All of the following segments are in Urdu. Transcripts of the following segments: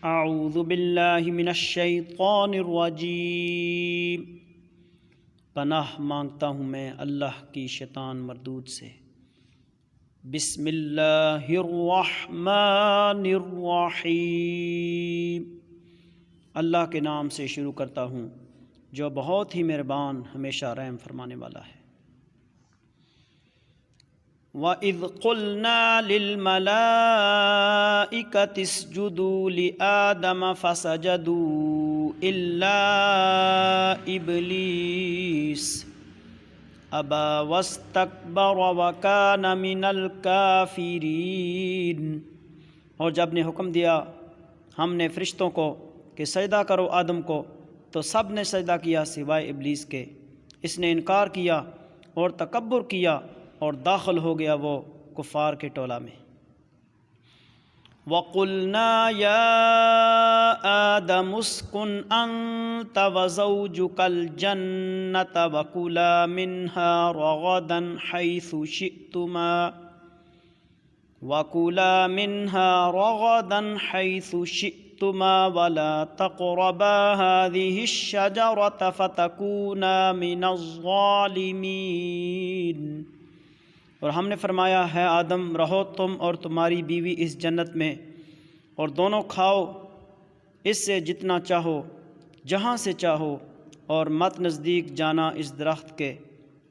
اعوذ باللہ من الشیطان الرجیم، پناہ مانگتا ہوں میں اللہ کی شیطان مردود سے۔ بسم اللہ الرحمن الرحیم، اللہ کے نام سے شروع کرتا ہوں جو بہت ہی مہربان ہمیشہ رحم فرمانے والا ہے۔ وَإِذْ قُلْنَا لِلْمَلَائِكَةِ اسْجُدُوا لِآدَمَ فَسَجَدُوا إِلَّا إِبْلِيسَ أَبَى وَاسْتَكْبَرَ وَكَانَ مِنَ الْكَافِرِينَ۔ اور جب نے حکم دیا ہم نے فرشتوں کو کہ سجدہ کرو آدم کو، تو سب نے سجدہ کیا سوائے ابلیس کے۔ اس نے انکار کیا اور تکبر کیا اور داخل ہو گیا وہ کفار کے ٹولہ میں۔ وَقُلْنَا يَا آدَمُ اسْكُنْ أَنْتَ وَزَوْجُكَ الْجَنَّةَ وَكُلَا مِنْهَا رَغَدًا حَيْثُ شِئْتُمَا وَلَا تَقْرَبَا هَذِهِ الشَّجَرَةَ فَتَكُونَا مِنَ الظَّالِمِينَ۔ اور ہم نے فرمایا ہے آدم رہو تم اور تمہاری بیوی اس جنت میں، اور دونوں کھاؤ اس سے جتنا چاہو جہاں سے چاہو، اور مت نزدیک جانا اس درخت کے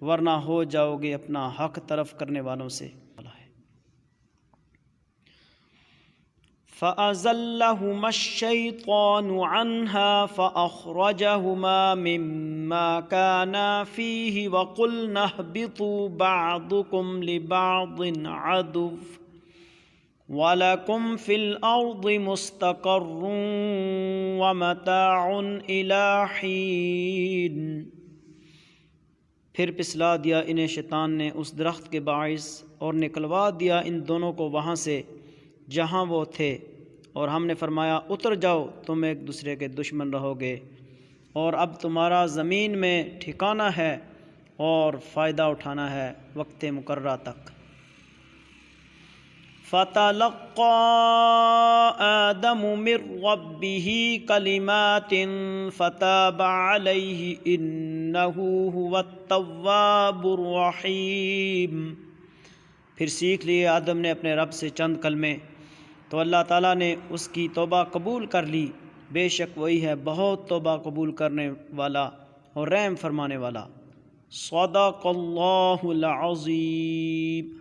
ورنہ ہو جاؤ گے اپنا حق طرف کرنے والوں سے۔ فَأَزَلَّهُمَا الشَّيْطَانُ عَنْهَا فَأَخْرَجَهُمَا مِمَّا كَانَا فِيهِ وَقُلْنَا اهْبِطُوا بَعْضُكُمْ لِبَعْضٍ عَدُوٌّ وَلَكُمْ فِي الْأَرْضِ مُسْتَقَرٌّ وَمَتَاعٌ إِلَىٰ حِينٍ۔ پھر پسلا دیا انہیں شیطان نے اس درخت کے باعث اور نکلوا دیا ان دونوں کو وہاں سے جہاں وہ تھے، اور ہم نے فرمایا اتر جاؤ تم ایک دوسرے کے دشمن رہو گے، اور اب تمہارا زمین میں ٹھکانہ ہے اور فائدہ اٹھانا ہے وقت مقررہ تک۔ فَتَلَقَّىٰ آدَمُ مِن رَّبِّهِ كَلِمَاتٍ فَتَابَ عَلَيْهِ إِنَّهُ هُوَ التَّوَّابُ الرَّحِيمُ۔ پھر سیکھ لیے آدم نے اپنے رب سے چند کلمے، تو اللہ تعالیٰ نے اس کی توبہ قبول کر لی، بے شک وہی ہے بہت توبہ قبول کرنے والا اور رحم فرمانے والا۔ صدق اللہ العظیم۔